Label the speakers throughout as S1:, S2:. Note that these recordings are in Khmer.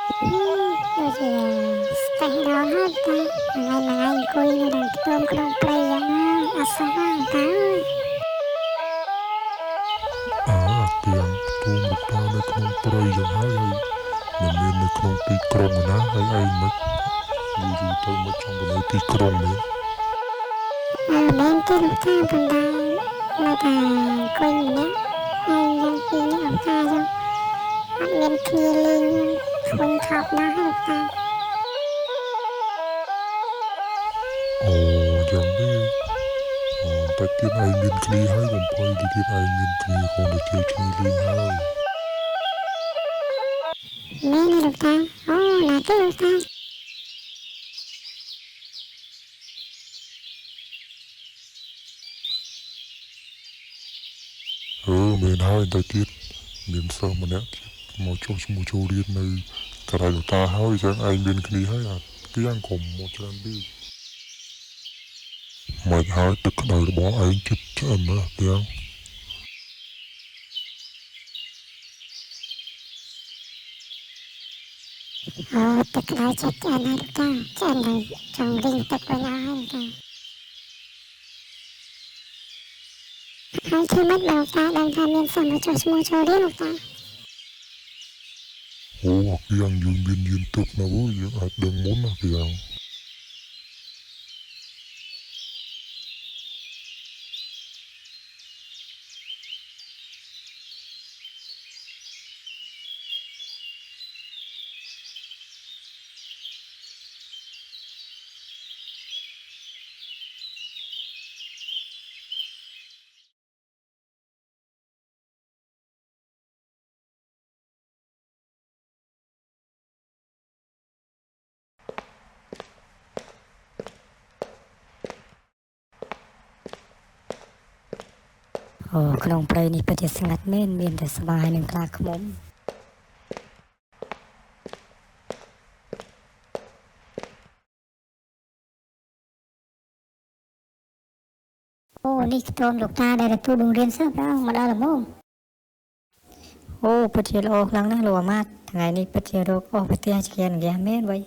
S1: ដូចជាស្តេះដងហើយតាថ្ងៃអង្គុយនៅក្នុងខ្ទមក្នុងព្រៃយ៉ាងណាអត់សោះតាអើយ
S2: ទាំងទូមលោកតានៅក្នុងព្រៃយ៉ាងហើយមិនមាននៅក្នុងទីក្រុងណាហើយឯងមិនយូរទៅមកចង់ទៅនៅទីក្រុងមែន
S1: មែនទេលោកតាប៉ុន្តែនៅតែអង្គុយម្នាក់ហើយយ៉ាងពីរនេះលោកតាចឹងអត់មានគ្នាលេងឃើញថប់ណាស់លោកតា
S2: អូយ៉ាងនេះតែទៀតឯងមានគ្នាហើយកុំភ័យទៅទៀតឯងមានគ្នាកូនទៅchơiគ្នាលេងហើយ
S1: មែនទេលោកតាអូណាទេលោកតា
S2: មែនហើយតែទៀតមានសិស្សម្នាក់ទៀតមកចុះឈ្មោះចូលរៀននៅតារាលោកតាហើយចឹងឯងមានគ្នាហើយគេយ៉ាងកុំមកច្រើនពេកមិនហើយទឹកក្តៅរបស់ឯងចិត្តឆ្អិនណាទាំង
S1: អូទឹកក្តៅចិត្តឆ្អិនណាស់លោកតាឆ្អិនហើយចង់រីងទឹកវិញអស់ហើយលោកតាហើយធ្វើម៉េចបើលោកតាដឹងថាមានសិស្សមកចុះឈ្មោះចូលរៀនលោកតា
S2: អូគេយ៉ាងយើងមានយឺនទឹកណាវើយើងអាចដឹងមុនណាគេយ៉ាង
S3: អូក្នុងព្រៃនេះពិតជាស្ងាត់មែនមានតែស្វាយនិងខ្លាឃ្មុំ
S1: អូនេះខ្ទមលោកតាដែលទទួលបង្រៀនសិស្សព្រះអង្គមកដល់ល្មម
S3: អូពិតជាល្អខ្លាំងណាស់លោកអាម៉ាត់ថ្ងៃនេះពិតជារកអស់ប្រទេសជាងយ៉ាងមែនវៃ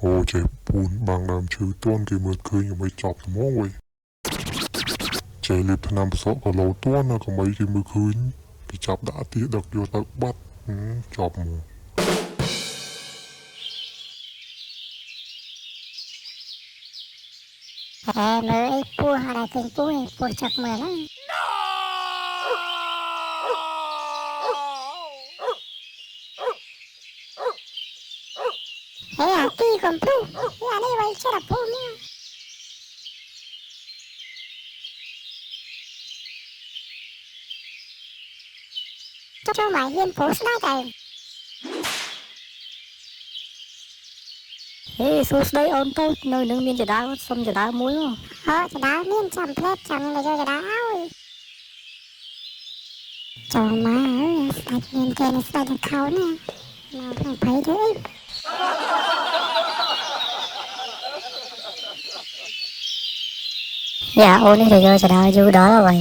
S2: អូចេះពូនបាំងដើមឈើទាន់គេមើលឃើញក៏មិនចប់ត្មងវិញចេះលេបថ្នាំប្រសក់ក៏លោទាន់ក៏មិនគេមើលឃើញគេចាប់ដាក់ទៀតដឹកយកទៅបាត់ចប់មក
S1: មើលអីពស់អត់ឃើញពស់ឯងពស់ចាក់មើលហ្នឹងអាទីកំពុះអានេះវៃច្រាប់ពស់នេះចូលមកហ៊ានពស់ស្ដាយតែ
S3: ហេសួស្ដីអូនទៅនៅនឹងមានចដាសុំចដាមួយ
S1: អូចដាមានចាំផ្លែចាំទៅយកចដាឲ្យចូលមកស្ដាច់មានគេស្ដាច់ខោណាមកក្នុងភ័យទៅអី
S3: យ៉ាអូននេះទៅយកចដាយូរដល់ហើយ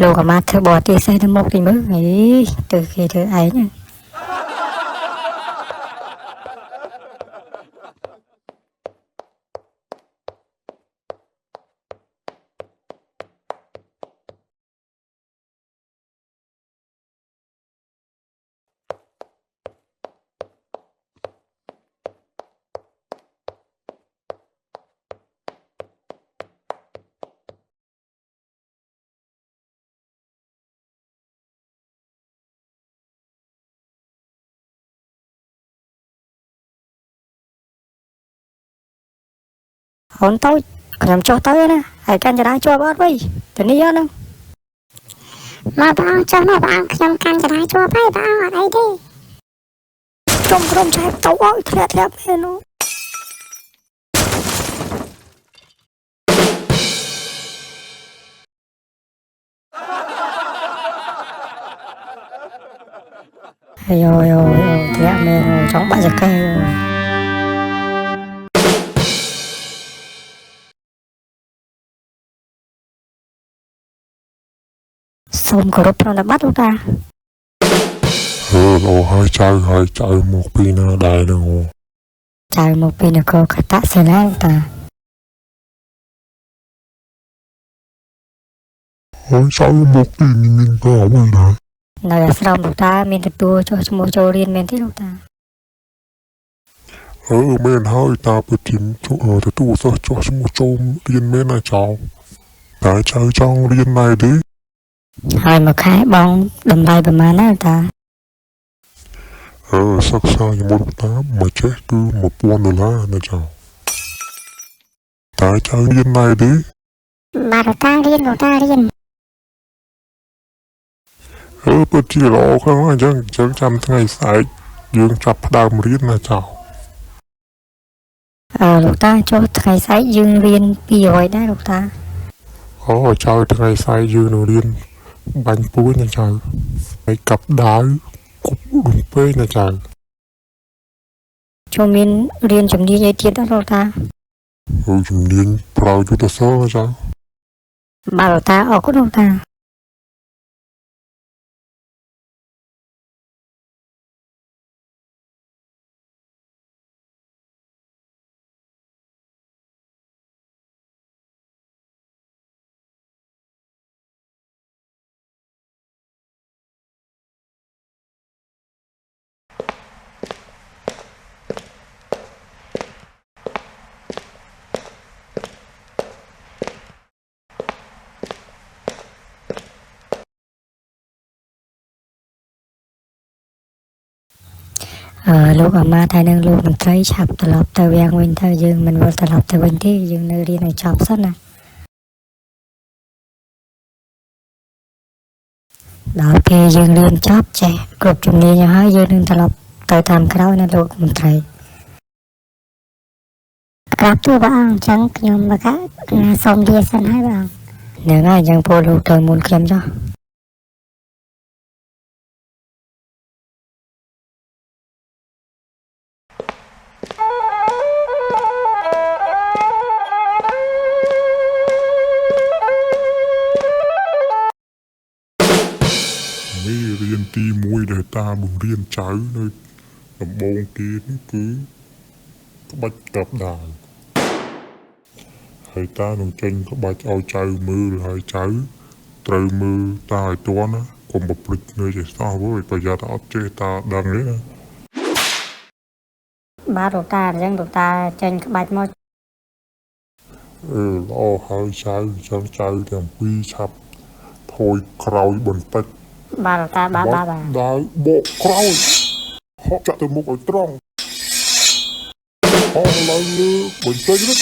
S3: លោកអាម៉ាត់ធ្វើបរទេសស្អីទៅមកទីមើលអីទៅគេធ្វើឯងអូនតូច ខ្ញុំចុះទៅណាហើយកាន់ចរាជាប់អត់វិញទៅនេះអត់ហ្នឹង
S1: មកបងអង្គចុះមកបងអង្គខ្ញុំកាន់ចរាជាប់ហើយបងអង្គអត់អីទេ
S3: ចំក្រុមឆែកទៅអត់ធ្លាក់មែននោះយោធ្លាក់មែនចង់បាក់ចកែសូមគោរពប្រណិប័តលោកតា
S2: ល្អហើយចៅមកពីណាដែរហ្នឹង
S3: ចៅមកពីនគរកតសេនាលោកតា
S2: ហើយចៅមកពីមានក៏អ្វីដែរ
S3: នៅអាស្រមលោកតាមានទទួលចុះឈ្មោះចូលរៀនមែនទេលោកតា
S2: មែនហើយតាពិតជាទទួលសិស្សចុះឈ្មោះចូលរៀនមែនណាចៅតែចៅចង់រៀនដែរទេ
S3: ហើយមួយខែបងតម្លៃប្រហែលណាលោកតា
S2: សិក្សាជាមួយតាមកចេះគឺ$1000ណាចៅតែចៅរៀនដែរទេ
S1: បាទលោកតារៀនលោកតារៀន
S2: ពិតជាល្អខ្លាំងណាស់អញ្ចឹងចាំថ្ងៃស្អែកយើងចាប់ផ្ដើមរៀនណាចៅ
S3: លោកតាចុះថ្ងៃស្អែកយើងរៀន200ដែរលោកតា
S2: ចៅថ្ងៃស្អែកយើងនឹងរៀនបាញ់ពួយណាចៅហើយកាប់ដាវគប់រំពេងណាចៅ
S3: ចូលមានរៀនជំនាញអីទៀតដែរលោកតា
S2: ជំនាញប្រើយុទ្ធសាស្ត្រណាចៅ
S3: បាទលោកតាអរគុណលោកតា លោកអាមាត្យហើយនឹងលោកមន្ត្រីឆាប់ត្រឡប់ទៅវាំងវិញទៅយើងមិនវិលត្រឡប់ទៅវិញទេយើងនៅរៀនឲ្យចប់សិនណាដល់ពេលយើងរៀនចប់ចេះគ្រប់ជំនាញហើយយើងនឹងត្រឡប់ទៅតាមក្រោយណាលោកមន្ត្រី
S1: ក្រាបទូលព្រះអង្គអញ្ចឹងខ្ញុំមកសូមលាសិនហើយបង
S3: ហ្នឹងហើយអញ្ចឹងពលលោកទៅមុនខ្ញុំចុះ
S2: មេរៀនទី1ដែលតាបង្រៀនចៅនៅដំបូងគេនេះគឺក្បាច់កាប់ដាវហើយតានឹងចេញក្បាច់ឲ្យចៅមើលហើយចៅត្រូវមើលតាឲ្យទាន់ណាកុំប្រព្រឹត្តនៅចេះសោះវើយប្រយ័ត្នអត់ចេះតាដឹងទេណា
S3: បាទលោកតាអញ្ចឹងលោកតាចេញក្បាច់មក
S2: ល្អហើយចៅទាំងពីរឆាប់ថយក្រោយបន្តិច
S3: បាទលោកតាបាទ
S2: ដើរបកក្រោយហកចាក់ទៅមុខឲ្យត្រង់ហកឡើងលើបន្តិចណា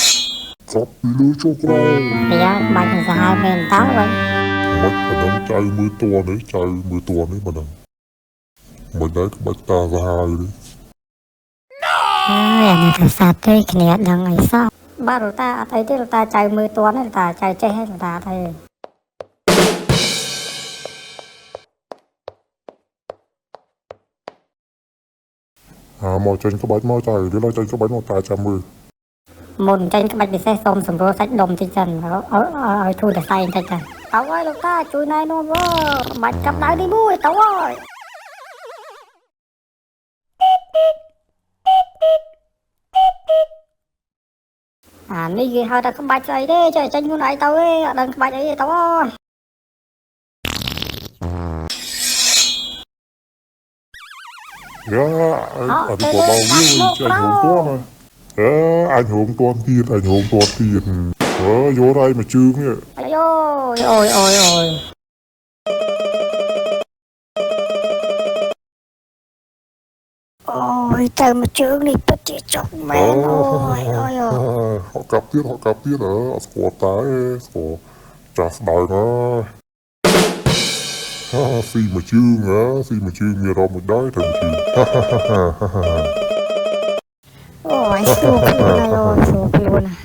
S2: ចាប់ពីលើចូលក្រោយ
S3: យ៉ាបាច់នឹងសាហាវមែនតើវិញ
S2: មិនដឹងចៅមើលតួនេះមិនដឹងមិនដែរក្បាច់តាសាហាវនេះ
S1: ហើយអានេះសាប់ទេគ្នាដឹងអីសោះ
S3: បាទលោកតាអត់អីទេលោកតាចៅមើលតួនេះលោកតាចៅចេះហើយលោកតាអត់អី
S2: មកចេញក្បាច់មកចៅឬឡើយចេញក្បាច់មកតាចាំមើល
S3: មុនចេញក្បាច់ពិសេសសូមសម្រួលសាច់ដុំតិចសិនឲ្យធូរតែសៃបន្តិចទៅហើយលោកតាជួយណែនាំវើបាច់កាប់ដៅទី1ទៅហើយអានេះគេហៅថាក្បាច់ស្អីទេចេះចេញខ្លួនឯងទៅទេអត់ដឹងក្បាច់អីទេទៅហើយ
S2: យ៉ាអត់ក៏មកវិញចេញហូបតួណាអញហូបតួទៀតយកហើយមកជើងនេះ
S3: យោអូយអូយ Ôi tao mà chướng đi bất chỉ chọc mẹ ôi ôi ôi.
S2: họ cặp tiết ở sổ tái sổ trả đài nga xì mà chương á xì mà chương nghe đâu một đói thằng chương
S3: Ôi sụp luôn rồi sụp luôn à.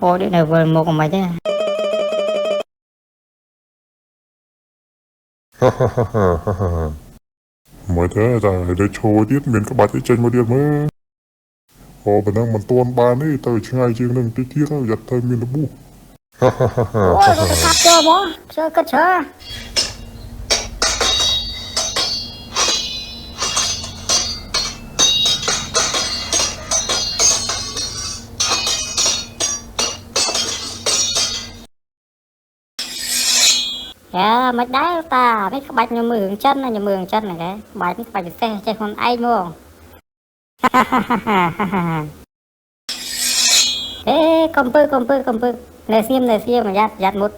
S3: Ôi đứa này vừa một của mày thế.
S2: mới thế là để show tiết miền các bạn thấy tranh một điện mới bên đang mình tuôn ban ấy tới ngay chương nâng tí tiết giật thay miền nó bu
S3: Ôi nó sắp chưa bó chưa cất chưa. Dạ mày đá ta mấy cái bạch nhà mường chân này cái bạch mấy cái bạch xe chơi con anh luôn. Ê công pư này xiêm mà giặt một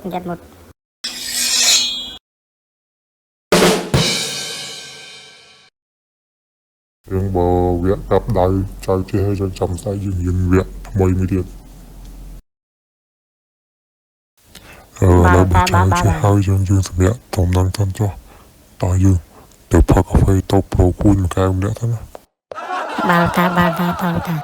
S2: riêng bờ viện đập đài trái chơi cho chăm say dừng viện mây mới điện lại một trái chơi hai dương sầm điện tổng năng thân cho tài dương để phật phải tàu pro khuôn cái ông đã thế nào
S3: bao ta